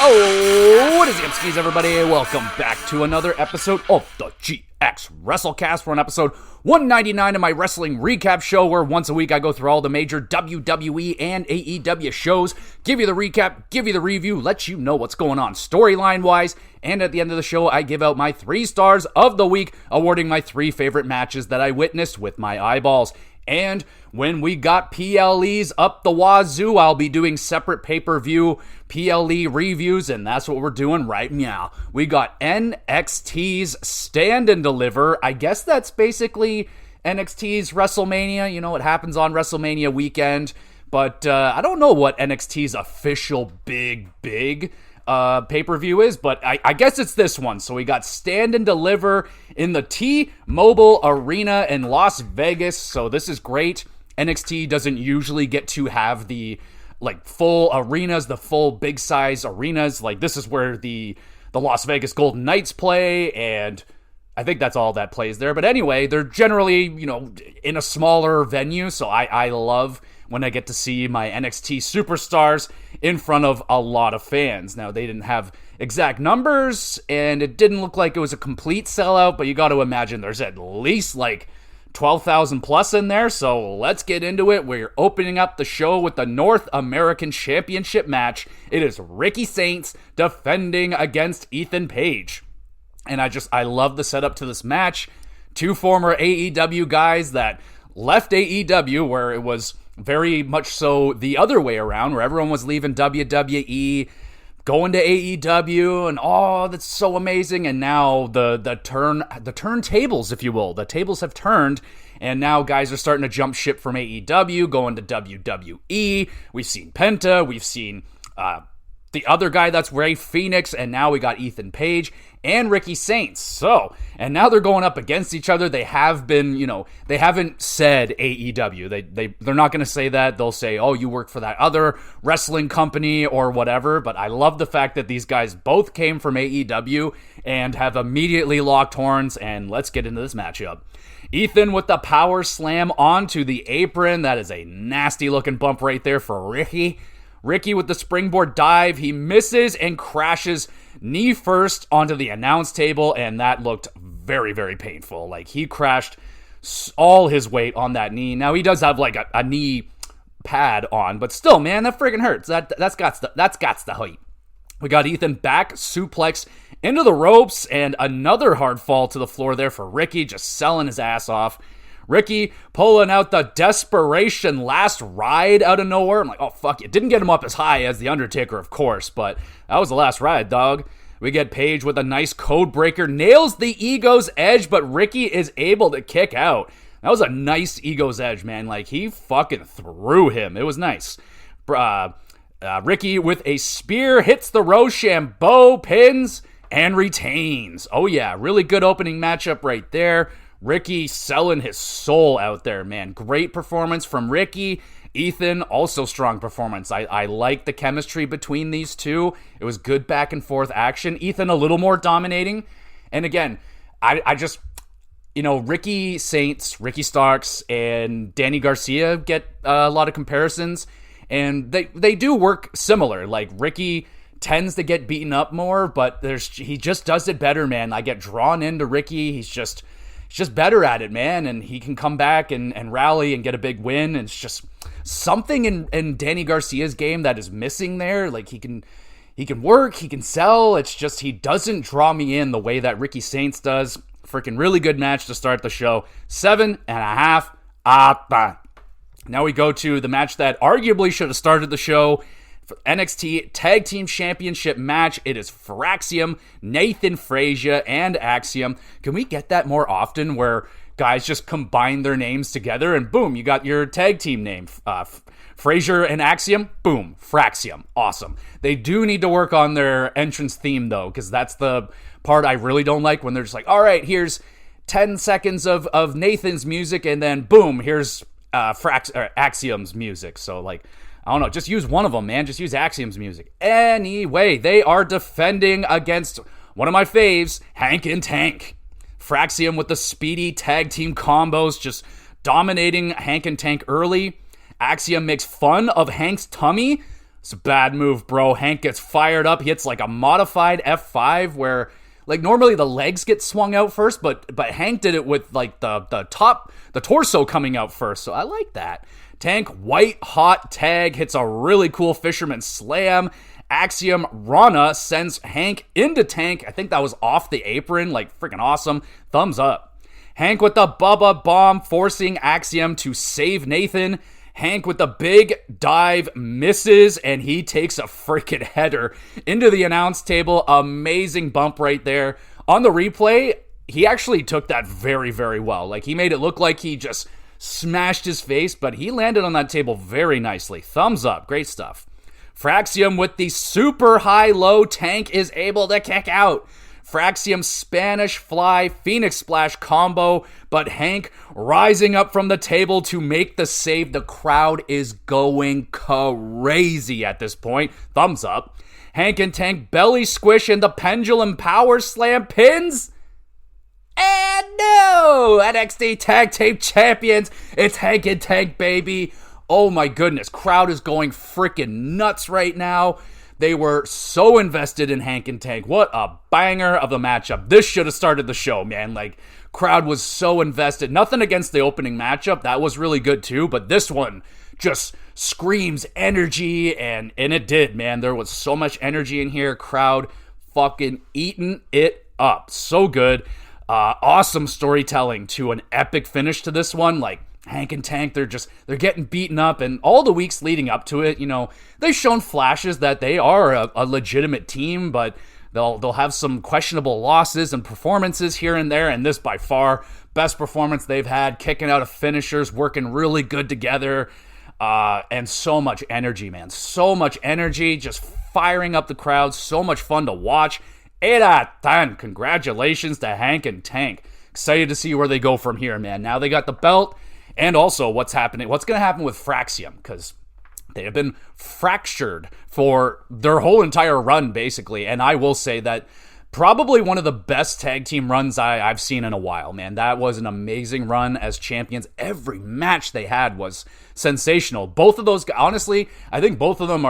Oh, what is it, skis, everybody? Welcome back to another episode of the GXWrestleCast. We're on episode 199 of my wrestling recap show, where once a week I go through all the major WWE and AEW shows, give you the recap, give you the review, let you know what's going on storyline-wise, and at the end of the show, I give out my 3 stars of the week, awarding my 3 favorite matches that I witnessed with my eyeballs. And when we got PLEs up the wazoo, I'll be doing separate pay-per-view PLE reviews, and that's what we're doing right now. We got NXT's Stand and Deliver. I guess that's basically NXT's WrestleMania. You know, it happens on WrestleMania weekend, but I don't know what NXT's official big pay-per-view is, but I guess it's this one. So we got Stand and Deliver in the T-Mobile Arena in Las Vegas. So this is great. NXT doesn't usually get to have the full arenas, the full big size arenas. Like, this is where the Las Vegas Golden Knights play, and I think that's all that plays there. But anyway, they're generally, in a smaller venue, so I love when I get to see my NXT superstars in front of a lot of fans. Now, they didn't have exact numbers, and it didn't look like it was a complete sellout, but you got to imagine there's at least 12,000 plus in there, so let's get into it. We're opening up the show with the North American Championship match. It is Ricky Saints defending against Ethan Page. And I love the setup to this match. 2 former AEW guys that left AEW, where it was very much so the other way around, where everyone was leaving WWE, going to AEW, and that's so amazing. And now the turntables, if you will, the tables have turned, and now guys are starting to jump ship from AEW, going to WWE. We've seen Penta, we've seen the other guy that's Rey Fenix, and now we got Ethan Page and Ricky Saints. So, and now they're going up against each other. They have been, they haven't said AEW. They're not going to say that. They'll say, oh, you work for that other wrestling company or whatever. But I love the fact that these guys both came from AEW and have immediately locked horns, and let's get into this matchup. Ethan with the power slam onto the apron. That is a nasty looking bump right there for Ricky. Ricky with the springboard dive, he misses and crashes knee first onto the announce table, and that looked very, very painful. Like, he crashed all his weight on that knee. Now, he does have a knee pad on, but still, man, that friggin' hurts. That's got the height. We got Ethan back suplex into the ropes, and another hard fall to the floor there for Ricky, just selling his ass off. Ricky pulling out the desperation last ride out of nowhere. I'm like, oh, fuck it. Didn't get him up as high as The Undertaker, of course, but that was the last ride, dog. We get Page with a nice code breaker. Nails the Ego's Edge, but Ricky is able to kick out. That was a nice Ego's Edge, man. Like, he fucking threw him. It was nice. Ricky with a spear hits the Rochambeau, pins, and retains. Oh, yeah. Really good opening matchup right there. Ricky selling his soul out there, man. Great performance from Ricky. Ethan, also strong performance. I like the chemistry between these two. It was good back and forth action. Ethan a little more dominating. And again, I just, Ricky Saints, Ricky Starks, and Danny Garcia get a lot of comparisons. And they do work similar. Like, Ricky tends to get beaten up more, but he just does it better, man. I get drawn into Ricky. He's just better at it, man, and he can come back and rally and get a big win. And it's just something in Danny Garcia's game that is missing there. Like, he can work, he can sell. It's just he doesn't draw me in the way that Ricky Saints does. Freaking really good match to start the show. 7.5 out. Now we go to the match that arguably should have started the show. For NXT Tag Team Championship match, it is Fraxium, Nathan Frazier, and Axiom. Can we get that more often, where guys just combine their names together and boom, you got your tag team name? Frazier and Axiom, boom, Fraxium. Awesome. They do need to work on their entrance theme, though, because that's the part I really don't like, when they're just like, all right, here's 10 seconds of Nathan's music, and then boom, here's Axiom's music. So, I don't know, just use one of them, man. Just use Axiom's music. Anyway, they are defending against one of my faves, Hank and Tank. Fraxium with the speedy tag team combos, just dominating Hank and Tank early. Axiom makes fun of Hank's tummy, It's a bad move, bro. Hank gets fired up. He hits like a modified F5 where like normally the legs get swung out first, but Hank did it with like the torso coming out first. So I like that. Tank white hot tag hits a really cool fisherman slam. Axiom Rana sends Hank into Tank. I think that was off the apron, like freaking awesome. Thumbs up. Hank with the Bubba Bomb forcing Axiom to save Nathan. Hank with the big dive misses, and he takes a freaking header into the announce table. Amazing bump right there. On the replay, he actually took that very, very well. Like, he made it look like he just smashed his face, but he landed on that table very nicely. Thumbs up. Great stuff. Fraxium with the super high-low. Tank is able to kick out. Fraxium Spanish Fly Phoenix Splash combo, but Hank rising up from the table to make the save. The crowd is going crazy at this point. Thumbs up. Hank and Tank belly squish and the pendulum power slam pins. And no! NXT Tag Team Champions. It's Hank and Tank, baby. Oh my goodness. Crowd is going freaking nuts right now. They were so invested in Hank and Tank. What a banger of a matchup. This should have started the show, man. Like, crowd was so invested. Nothing against the opening matchup. That was really good too. But this one just screams energy. And it did, man. There was so much energy in here. Crowd fucking eating it up. So good. Awesome storytelling to an epic finish to this one. Like, Hank and Tank, they're getting beaten up, and all the weeks leading up to it, you know, they've shown flashes that they are a legitimate team, but they'll have some questionable losses and performances here and there, and this by far best performance they've had, kicking out of finishers, working really good together, and so much energy, man. So much energy, just firing up the crowd, so much fun to watch. 8 out of 10. Congratulations to Hank and Tank. Excited to see where they go from here, man. Now they got the belt. And also what's going to happen with Fraxium, because they have been fractured for their whole entire run, basically. And I will say that probably one of the best tag team runs I've seen in a while, man. That was an amazing run as champions. Every match they had was sensational. Both of those, honestly, I think both of them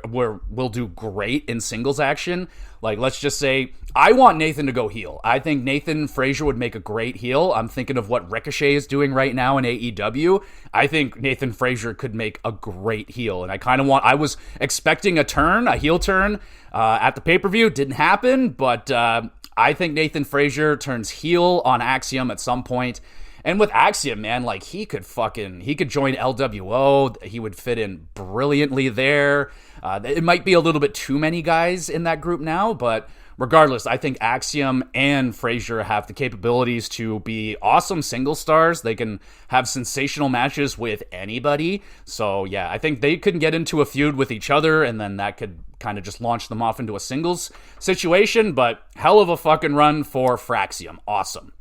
will do great in singles action. Like, let's just say, I want Nathan to go heel. I think Nathan Frazier would make a great heel. I'm thinking of what Ricochet is doing right now in AEW. I think Nathan Frazier could make a great heel. And I was expecting a heel turn at the pay-per-view. Didn't happen, but I think Nathan Frazier turns heel on Axiom at some point. And with Axiom, man, like, he could join LWO. He would fit in brilliantly there. It might be a little bit too many guys in that group now, but regardless, I think Axiom and Frazier have the capabilities to be awesome single stars. They can have sensational matches with anybody. So yeah, I think they could get into a feud with each other, and then that could kind of just launch them off into a singles situation. But hell of a fucking run for Fraxium. Awesome.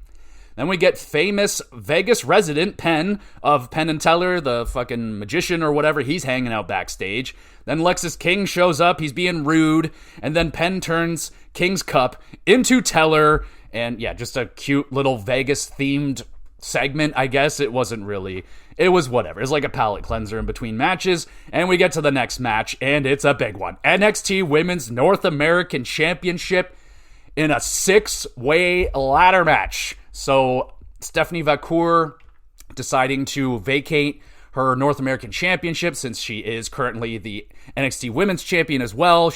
Then we get famous Vegas resident Penn of Penn and Teller, the fucking magician or whatever. He's hanging out backstage. Then Lexus King shows up. He's being rude. And then Penn turns King's Cup into Teller. And yeah, just a cute little Vegas-themed segment, I guess. It was whatever. It's like a palate cleanser in between matches. And we get to the next match, and it's a big one. NXT Women's North American Championship in a 6-way ladder match. So Stephanie Vacour deciding to vacate her North American Championship since she is currently the NXT Women's Champion as well.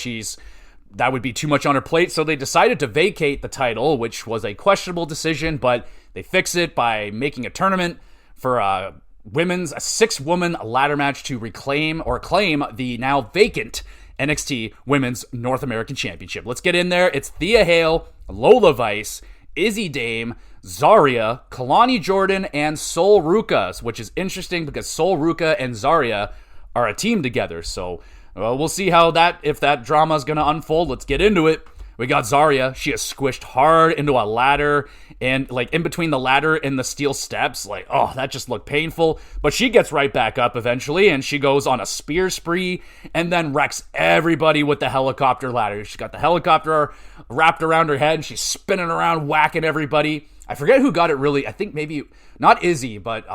That would be too much on her plate, so they decided to vacate the title, which was a questionable decision, but they fix it by making a tournament for a 6-woman ladder match to claim the now vacant NXT Women's North American Championship. Let's get in there. It's Thea Hale, Lola Vice, Izzy Dame, Zarya, Kalani Jordan, and Sol Ruka, which is interesting because Sol Ruka and Zarya are a team together. So we'll see if that drama is going to unfold. Let's get into it. We got Zarya. She is squished hard into a ladder, and like in between the ladder and the steel steps, like, oh, that just looked painful. But she gets right back up eventually, and she goes on a spear spree and then wrecks everybody with the helicopter ladder. She's got the helicopter wrapped around her head, and she's spinning around, whacking everybody. I forget who got it really. I think maybe not Izzy, but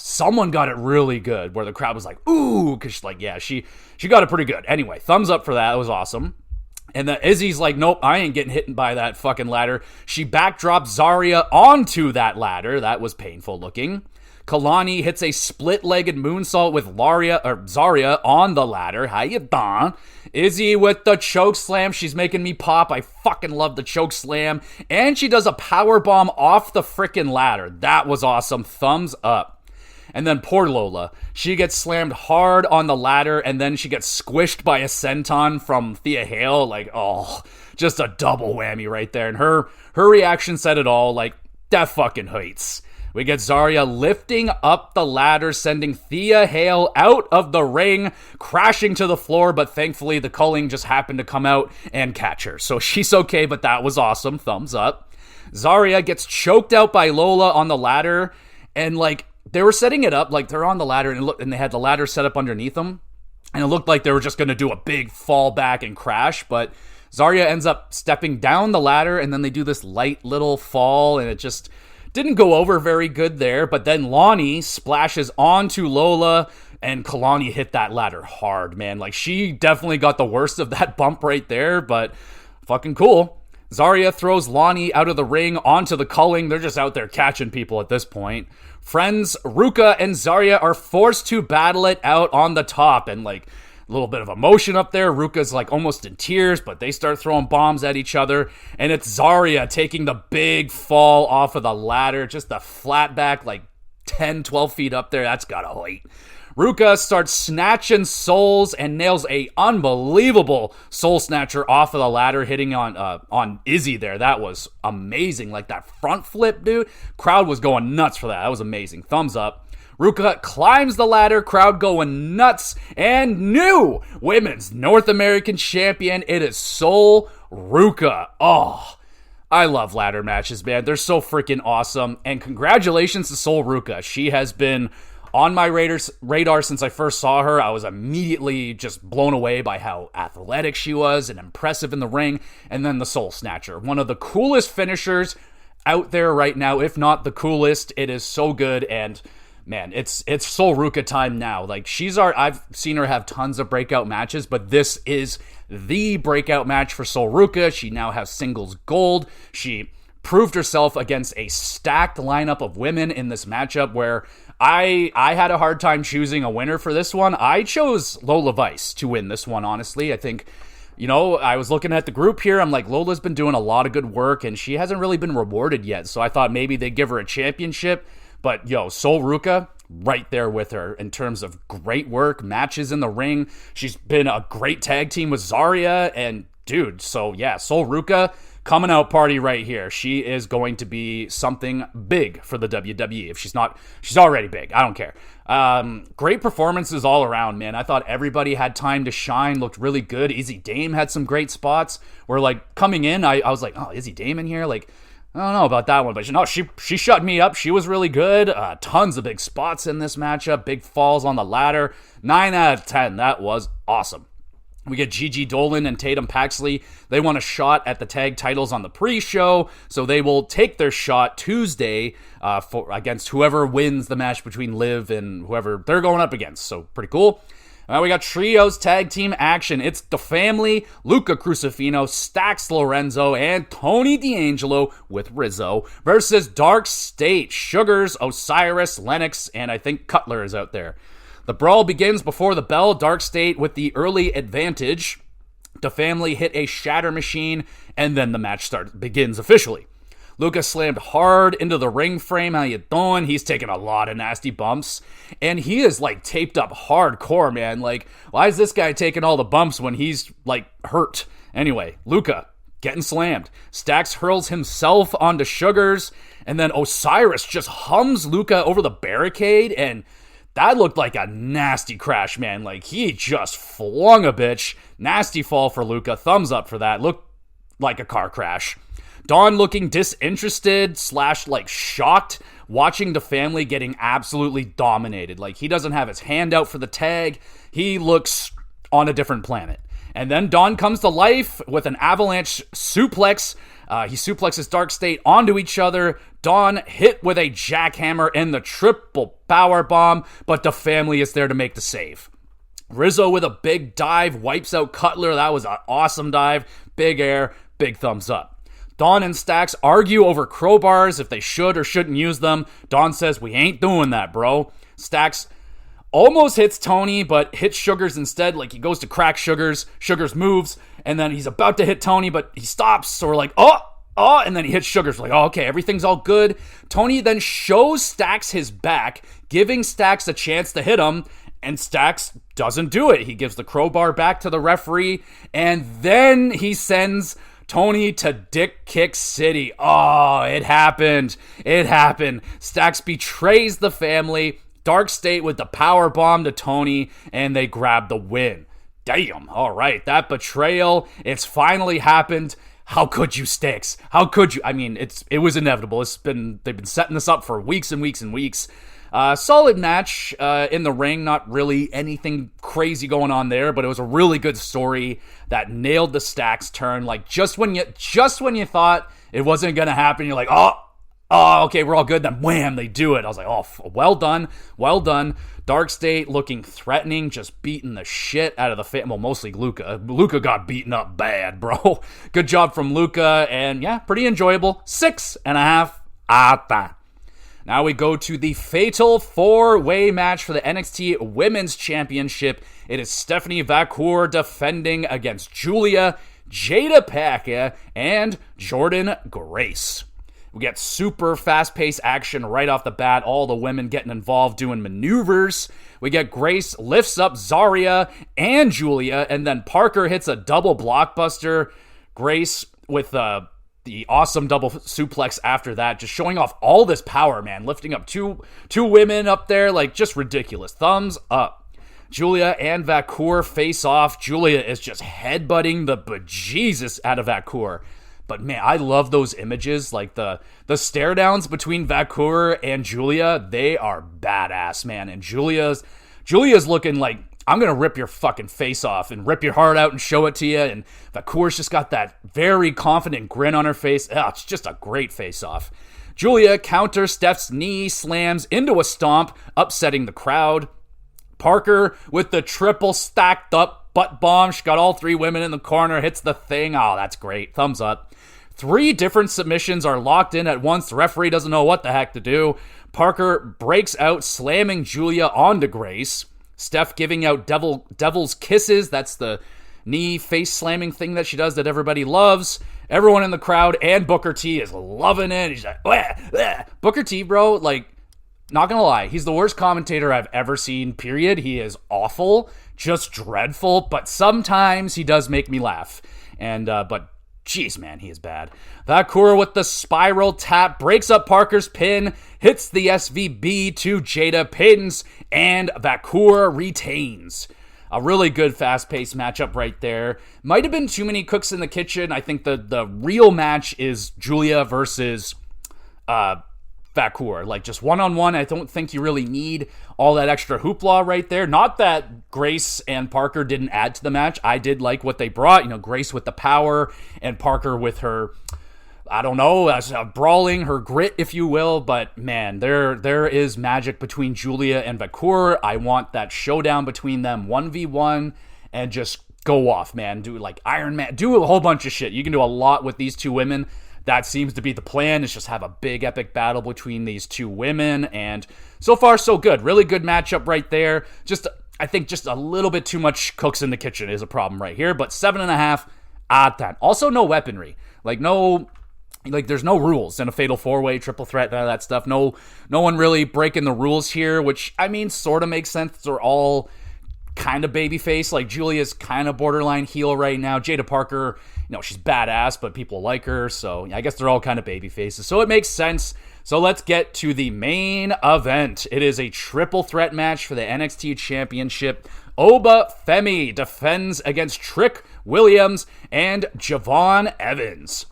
someone got it really good where the crowd was like, ooh, because she got it pretty good. Anyway, thumbs up for that. It was awesome. And then Izzy's like, nope, I ain't getting hit by that fucking ladder. She backdrops Zarya onto that ladder. That was painful looking. Kalani hits a split-legged moonsault with Zarya on the ladder. How you done? Izzy with the choke slam. She's making me pop. I fucking love the choke slam. And she does a power bomb off the freaking ladder. That was awesome. Thumbs up. And then poor Lola. She gets slammed hard on the ladder, and then she gets squished by a senton from Thea Hale. Like, oh, just a double whammy right there. And her reaction said it all. Like, that fucking hurts. We get Zarya lifting up the ladder, sending Thea Hale out of the ring, crashing to the floor, but thankfully the culling just happened to come out and catch her. So she's okay, but that was awesome. Thumbs up. Zarya gets choked out by Lola on the ladder, and like they were setting it up, like they're on the ladder, and they had the ladder set up underneath them, and it looked like they were just going to do a big fall back and crash, but Zarya ends up stepping down the ladder, and then they do this light little fall, and it just didn't go over very good there, but then Lonnie splashes onto Lola, and Kalani hit that ladder hard, man. Like, she definitely got the worst of that bump right there, but fucking cool. Zarya throws Lonnie out of the ring onto the culling. They're just out there catching people at this point. Friends Ruka and Zarya are forced to battle it out on the top, and like a little bit of emotion up there. Ruka's like almost in tears, but they start throwing bombs at each other, and it's Zarya taking the big fall off of the ladder, just the flat back, like 10, 12 feet up there. That's gotta hurt. Ruka starts snatching souls and nails a unbelievable soul snatcher off of the ladder, hitting on Izzy there. That was amazing. Like that front flip, dude. Crowd was going nuts for that. That was amazing. Thumbs up. Ruka climbs the ladder, crowd going nuts, and new Women's North American Champion. It is Sol Ruka. Oh, I love ladder matches, man. They're so freaking awesome. And congratulations to Sol Ruka. She has been on my radar since I first saw her. I was immediately just blown away by how athletic she was and impressive in the ring. And then the Soul Snatcher. One of the coolest finishers out there right now, if not the coolest. It is so good, and man, it's Sol Ruka time now. Like, I've seen her have tons of breakout matches, but this is the breakout match for Sol Ruka. She now has singles gold. She proved herself against a stacked lineup of women in this matchup where I had a hard time choosing a winner for this one. I chose Lola Vice to win this one, honestly. I think, I was looking at the group here. I'm like, Lola's been doing a lot of good work, and she hasn't really been rewarded yet. So I thought maybe they'd give her a championship. But, Sol Ruka, right there with her in terms of great work, matches in the ring. She's been a great tag team with Zarya, and dude, so yeah, Sol Ruka, coming out party right here. She is going to be something big for the WWE. If she's not, she's already big. I don't care. Great performances all around, man. I thought everybody had time to shine, looked really good. Izzy Dame had some great spots where, like, coming in, I was like, oh, Izzy Dame in here? Like, I don't know about that one, but no, she shut me up. She was really good. Tons of big spots in this matchup. Big falls on the ladder. 9 out of 10. That was awesome. We get Gigi Dolan and Tatum Paxley. They want a shot at the tag titles on the pre-show, so they will take their shot Tuesday against whoever wins the match between Liv and whoever they're going up against. So pretty cool. We got trios tag team action. It's the family, Luca Crucifino, Stax Lorenzo, and Tony D'Angelo with Rizzo versus Dark State, Sugars, Osiris, Lennox, and I think Cutler is out there. The brawl begins before the bell. Dark State with the early advantage. The family hit a shatter machine, and then the match begins officially. Luca slammed hard into the ring frame. How you doing? He's taking a lot of nasty bumps, and he is like taped up hardcore, man. Like, why is this guy taking all the bumps when he's like hurt? Anyway, Luca getting slammed. Stax hurls himself onto Sugars, and then Osiris just hums Luca over the barricade, and that looked like a nasty crash, man. Like, he just flung a bitch. Nasty fall for Luca. Thumbs up for that. Looked like a car crash. Dawn looking disinterested / like shocked, watching the family getting absolutely dominated. Like, he doesn't have his hand out for the tag. He looks on a different planet. And then Dawn comes to life with an avalanche suplex. He suplexes Dark State onto each other. Dawn hit with a jackhammer and the triple power bomb, but the family is there to make the save. Rizzo with a big dive wipes out Cutler. That was an awesome dive. Big air, big thumbs up. Dawn and Stacks argue over crowbars if they should or shouldn't use them. Dawn says, "We ain't doing that, bro." Stacks almost hits Tony, but hits Sugars instead. Like, he goes to crack Sugars. Sugars moves, and then he's about to hit Tony, but he stops. So we're like, oh, and then he hits Sugars. We're like, oh, okay, everything's all good. Tony then shows Stacks his back, giving Stacks a chance to hit him, and Stacks doesn't do it. He gives the crowbar back to the referee, and then he sends Tony to Dick Kick City. Oh, it happened. It happened. Stacks betrays the family. Dark State with the power bomb to Tony, and they grab the win. Damn. All right, that betrayal, it's finally happened. How could you, Sticks? How could you? I mean, it was inevitable. They've been setting this up for weeks and weeks and weeks. Solid match in the ring. Not really anything crazy going on there, but it was a really good story that nailed the Stacks turn. Like, just when you thought it wasn't gonna happen, you're like, oh, okay, we're all good. Then wham, they do it. I was like, oh, well done. Dark State looking threatening, just beating the shit out of the well, mostly Luca. Luca got beaten up bad, bro. Good job from Luca, and yeah, pretty enjoyable. 6.5 out of 10. Now we go to the fatal 4-way match for the NXT Women's Championship. It is Stephanie Vacour defending against Julia, Jada Pinkett, and Jordan Grace. We get super fast-paced action right off the bat. All the women getting involved doing maneuvers. We get Grace lifts up Zarya and Julia, and then Parker hits a double blockbuster. Grace with the awesome double suplex after that, just showing off all this power, man. Lifting up two women up there, like, just ridiculous. Thumbs up. Julia and Vacour face off. Julia is just headbutting the bejesus out of Vacour. But man, I love those images, like the stare downs between Vacour and Julia. They are badass, man. And Julia's looking like, I'm gonna rip your fucking face off and rip your heart out and show it to you. And Vacour's just got that very confident grin on her face. It's just a great face off. Julia counters Steph's knee slams into a stomp, upsetting the crowd. Parker with the triple stacked up butt bomb. She got all three women in the corner, hits the thing. Oh, that's great. Thumbs up. 3 different submissions are locked in at once. The referee doesn't know what the heck to do. Parker breaks out, slamming Julia onto Grace. Steph giving out devil's kisses. That's the knee face slamming thing that she does that everybody loves. Everyone in the crowd and Booker T is loving it. He's like, bleh, bleh. Booker T, bro, like, not gonna lie, he's the worst commentator I've ever seen, period. He is awful, just dreadful, but sometimes he does make me laugh. But jeez, man, he is bad. Vacour with the spiral tap, breaks up Parker's pin, hits the SVB to Jada, pins, and Vacour retains. A really good fast-paced matchup right there. Might have been too many cooks in the kitchen. I think the real match is Julia versus Vacour. Like, just one-on-one, I don't think you really need all that extra hoopla right there. Not that Grace and Parker didn't add to the match. I did like what they brought. You know, Grace with the power and Parker with her, I don't know, brawling, her grit, if you will. But, man, there is magic between Julia and Vacour. I want that showdown between them, 1v1, and just go off, man. Do like Iron Man. Do a whole bunch of shit. You can do a lot with these two women. That seems to be the plan, is just have a big epic battle between these two women, and so far so good. Really good matchup right there. I think just a little bit too much cooks in the kitchen is a problem right here, but 7.5 out of 10. Also no weaponry. There's no rules in a fatal 4-way, triple threat, none of that stuff. No one really breaking the rules here, which, I mean, sort of makes sense. They're all kind of babyface. Like, Julia's kind of borderline heel right now. Jada Parker, she's badass, but people like her, so I guess they're all kind of baby faces, so it makes sense. So let's get to the main event. It is a triple threat match for the NXT Championship. Oba Femi defends against Trick Williams and Javon Evans.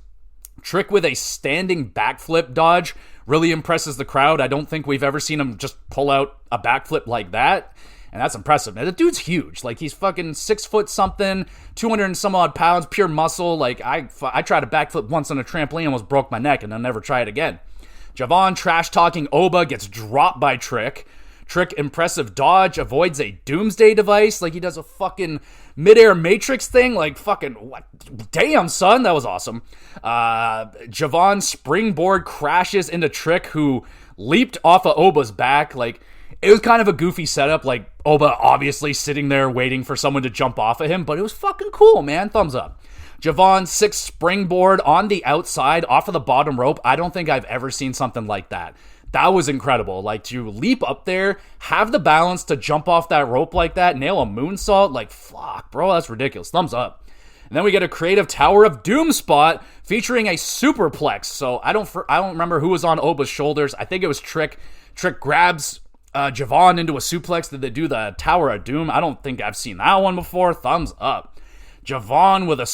Trick with a standing backflip dodge really impresses the crowd. I don't think we've ever seen him just pull out a backflip like that. And that's impressive, man. The dude's huge. Like, he's fucking 6 foot something, 200 and some odd pounds, pure muscle. Like, I tried a backflip once on a trampoline, almost broke my neck, and I'll never try it again. Javon trash-talking Oba gets dropped by Trick. Trick, impressive dodge, avoids a doomsday device. Like, he does a fucking midair matrix thing. Like, fucking, what? Damn, son, that was awesome. Javon springboard crashes into Trick, who leaped off of Oba's back. Like, it was kind of a goofy setup. Like, Oba obviously sitting there waiting for someone to jump off of him, but it was fucking cool, man. Thumbs up. Javon 6 springboard on the outside off of the bottom rope. I don't think I've ever seen something like that. That was incredible. Like, to leap up there, have the balance to jump off that rope like that, nail a moonsault. Like, fuck, bro, that's ridiculous. Thumbs up. And then we get a creative Tower of Doom spot featuring a superplex. So I don't remember who was on Oba's shoulders. I think it was Trick. Trick grabs Javon into a suplex. Did they do the Tower of Doom? I don't think I've seen that one before. Thumbs up. Javon with a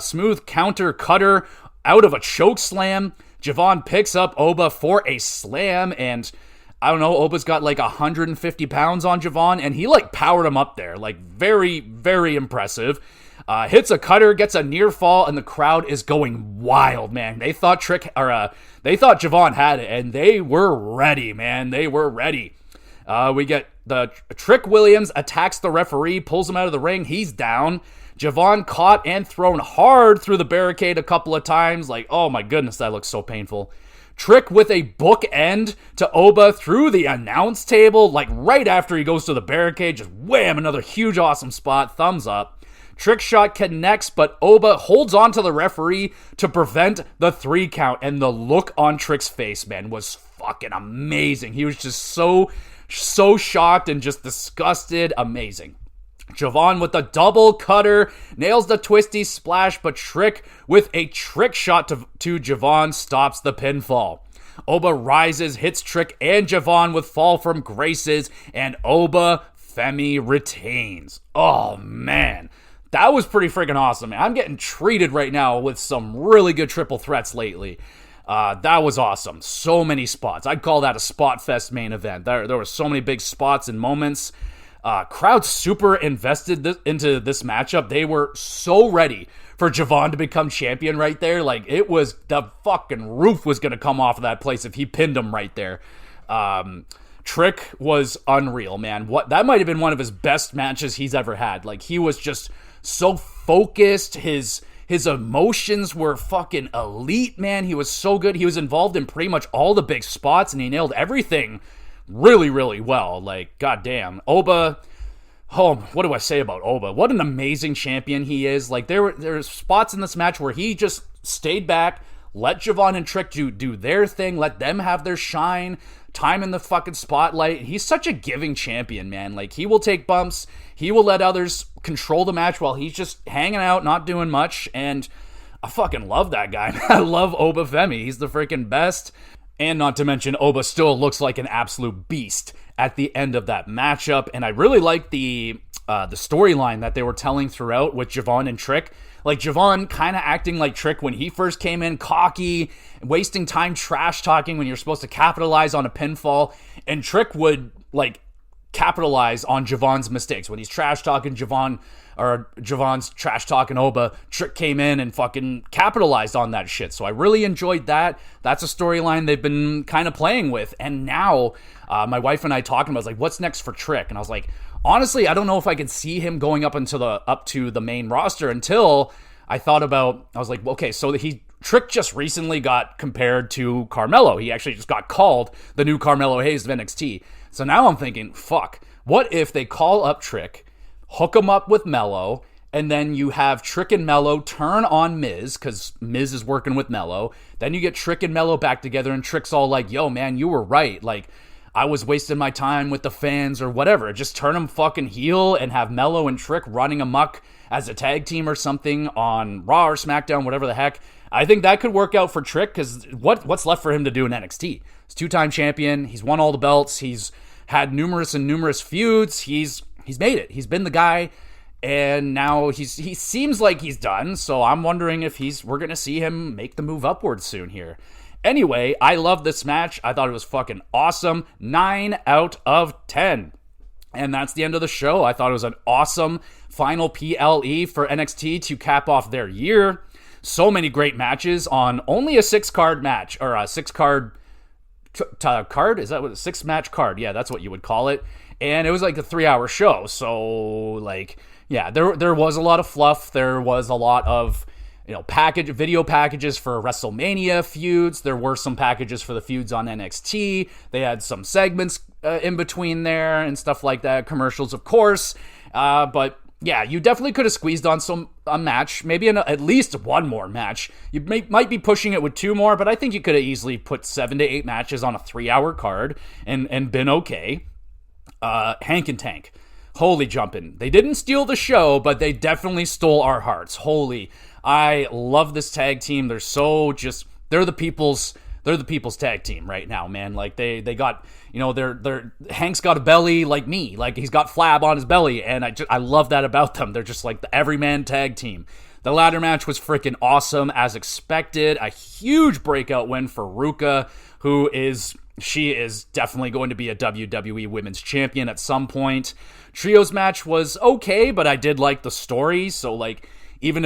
smooth counter cutter out of a choke slam. Javon picks up Oba for a slam, and I don't know, Oba's got like 150 pounds on Javon, and he like powered him up there. Like, very, very impressive. Hits a cutter, gets a near fall, and the crowd is going wild, man. They thought Javon had it, and they were ready, man. They were ready. We get the Trick Williams attacks the referee, pulls him out of the ring. He's down. Javon caught and thrown hard through the barricade a couple of times. Like, oh my goodness, that looks so painful. Trick with a book end to Oba through the announce table, like right after he goes to the barricade. Just wham, another huge awesome spot. Thumbs up. Trick shot connects, but Oba holds on to the referee to prevent the 3 count. And the look on Trick's face, man, was fucking amazing. He was just so shocked and just disgusted. Amazing. Javon with the double cutter, nails the twisty splash, but Trick with a trick shot to Javon stops the pinfall. Oba rises, hits Trick and Javon with fall from graces, and Oba Femi retains. Oh, man. That was pretty freaking awesome, man. I'm getting treated right now with some really good triple threats lately. That was awesome. So many spots. I'd call that a spot fest main event. There were so many big spots and moments. Crowd super invested into this matchup. They were so ready for Javon to become champion right there. Like, it was, the fucking roof was going to come off of that place if he pinned him right there. Trick was unreal, man. That might have been one of his best matches he's ever had. Like, he was just so focused. His emotions were fucking elite, man. He was so good. He was involved in pretty much all the big spots, and he nailed everything really, really well. Like, goddamn. Oba, what do I say about Oba? What an amazing champion he is. Like, there were spots in this match where he just stayed back, let Javon and Trick do their thing, let them have their shine, time in the fucking spotlight. He's such a giving champion, man. Like, he will take bumps, he will let others control the match while he's just hanging out, not doing much, and I fucking love that guy. I love Oba Femi. He's the freaking best. And not to mention, Oba still looks like an absolute beast at the end of that matchup. And I really like the storyline that they were telling throughout with Javon and Trick. Like, Javon kind of acting like Trick when he first came in, cocky, wasting time trash talking when you're supposed to capitalize on a pinfall. And Trick would, like, capitalize on Javon's mistakes. When he's trash talking Javon's trash talking Oba, Trick came in and fucking capitalized on that shit. So I really enjoyed that. That's a storyline they've been kind of playing with. And now my wife and I talking about, like, what's next for Trick? And I was like, honestly, I don't know if I could see him going up to the main roster until I was like, okay, so Trick just recently got compared to Carmelo. He actually just got called the new Carmelo Hayes of NXT. So now I'm thinking, fuck, what if they call up Trick, hook him up with Melo, and then you have Trick and Melo turn on Miz, because Miz is working with Melo. Then you get Trick and Melo back together, and Trick's all like, yo, man, you were right. Like, I was wasting my time with the fans or whatever. Just turn him fucking heel and have Melo and Trick running amok as a tag team or something on Raw or SmackDown, whatever the heck. I think that could work out for Trick, because what's left for him to do in NXT? He's 2-time champion. He's won all the belts. He's had numerous feuds. He's made it. He's been the guy, and now he seems like he's done. So I'm wondering if we're going to see him make the move upwards soon here. Anyway, I love this match. I thought it was fucking awesome. 9 out of 10. And that's the end of the show. I thought it was an awesome final PLE for NXT to cap off their year. So many great matches on only a 6-card match, or a 6-card card? Is that what a 6-match card? Yeah, that's what you would call it. And it was like a 3-hour show. So, like, yeah, there was a lot of fluff. There was a lot of, video packages for WrestleMania feuds. There were some packages for the feuds on NXT. They had some segments in between there and stuff like that. Commercials, of course. But yeah, you definitely could have squeezed on a match, maybe at least one more match. You might be pushing it with 2 more, but I think you could have easily put 7 to 8 matches on a 3-hour card and been okay. Hank and Tank. Holy jumping. They didn't steal the show, but they definitely stole our hearts. Holy. I love this tag team. They're the people's tag team right now, man. Like they got, Hank's got a belly like me. Like he's got flab on his belly, and I love that about them. They're just like the everyman tag team. The ladder match was freaking awesome as expected. A huge breakout win for Ruka, she is definitely going to be a WWE Women's Champion at some point. Trios match was okay, but I did like the story. So like, even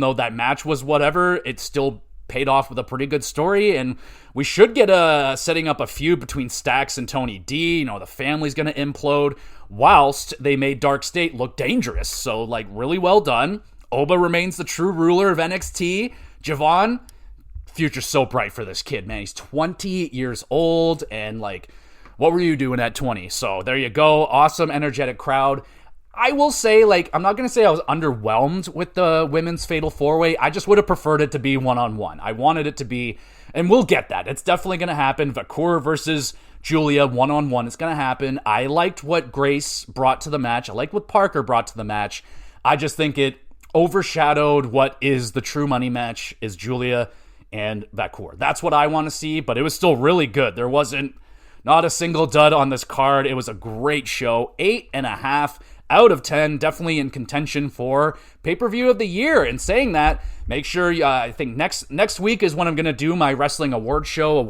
though that match was whatever, it still paid off with a pretty good story. And we should get setting up a feud between Stax and Tony D. The family's going to implode whilst they made Dark State look dangerous. So like, really well done. Oba remains the true ruler of NXT. Javon, future's so bright for this kid, man. He's 20 years old, and like, what were you doing at 20? So there you go. Awesome, energetic crowd. I will say, like, I'm not going to say I was underwhelmed with the women's Fatal 4-Way. I just would have preferred it to be one-on-one. I wanted it to be, and we'll get that. It's definitely going to happen. Vakur versus Julia one-on-one. It's going to happen. I liked what Grace brought to the match. I liked what Parker brought to the match. I just think it overshadowed what is the true money match, is Julia and Vakur. That's what I want to see, but it was still really good. There wasn't not a single dud on this card. It was a great show. 8.5 out of 10, definitely in contention for pay-per-view of the year. And saying that, make sure, I think next week is when I'm going to do my wrestling award show,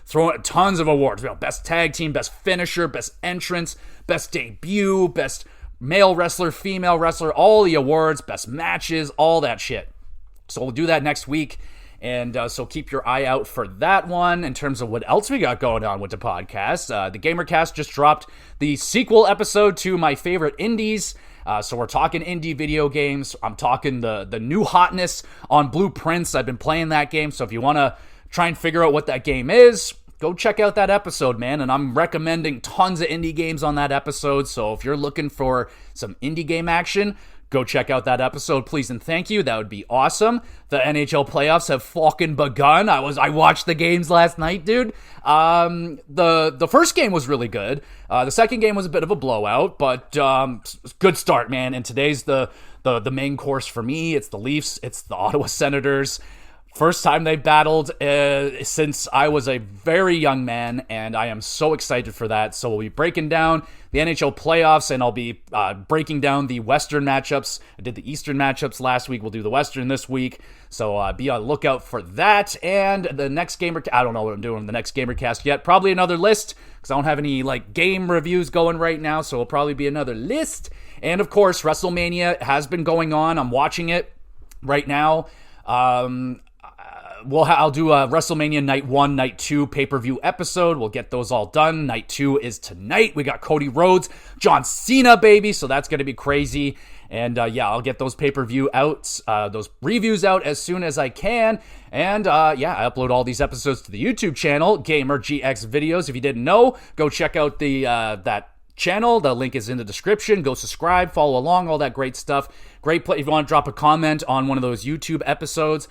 throwing tons of awards. Best tag team, best finisher, best entrance, best debut, best male wrestler, female wrestler, all the awards, best matches, all that shit. So we'll do that next week. And so keep your eye out for that one. In terms of what else we got going on with the podcast, the GamerCast just dropped the sequel episode to my favorite indies. So we're talking indie video games. I'm talking the new hotness on Blueprints. I've been playing that game. So if you want to try and figure out what that game is, go check out that episode, man. And I'm recommending tons of indie games on that episode. So if you're looking for some indie game action, go check out that episode, please and thank you. That would be awesome. The NHL playoffs have fucking begun. I watched the games last night, dude. The first game was really good. The second game was a bit of a blowout, but good start, man. And today's the main course for me. It's the Leafs. It's the Ottawa Senators. First time they battled since I was a very young man, and I am so excited for that. So we'll be breaking down the NHL playoffs, and I'll be breaking down the Western matchups. I did the Eastern matchups last week. We'll do the Western this week. So be on the lookout for that. And the next Gamer... I don't know what I'm doing in the next GamerCast yet. Probably another list, because I don't have any game reviews going right now, so it'll probably be another list. And, of course, WrestleMania has been going on. I'm watching it right now. I'll do a WrestleMania Night 1, Night 2 pay-per-view episode. We'll get those all done. Night 2 is tonight. We got Cody Rhodes, John Cena, baby, so that's going to be crazy. And I'll get those pay-per-view out, those reviews out as soon as I can. And I upload all these episodes to the YouTube channel, Gamer GX Videos. If you didn't know, go check out that channel. The link is in the description. Go subscribe, follow along, all that great stuff. Great play. If you want to drop a comment on one of those YouTube episodes,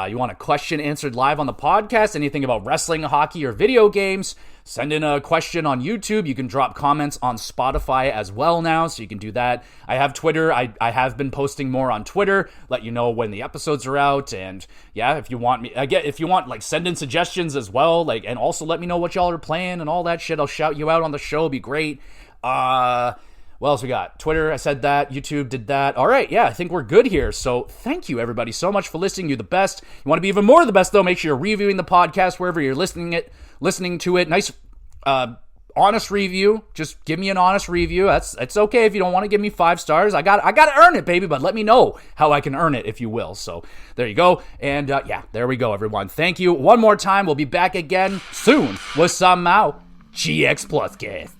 you want a question answered live on the podcast, anything about wrestling, hockey, or video games, send in a question on YouTube. You can drop comments on Spotify as well now, so you can do that. I have Twitter. I have been posting more on Twitter, let you know when the episodes are out. And yeah, if you want send in suggestions as well, and also let me know what y'all are playing and all that shit. I'll shout you out on the show. It'd be great. What else we got? Twitter, I said that. YouTube did that. All right, yeah, I think we're good here. So thank you, everybody, so much for listening. You're the best. You want to be even more the best, though, make sure you're reviewing the podcast wherever you're listening to it. Nice honest review. Just give me an honest review. It's okay if you don't want to give me 5 stars. I got to earn it, baby, but let me know how I can earn it, if you will. So there you go. And yeah, there we go, everyone. Thank you one more time. We'll be back again soon with some GX Plus Cast.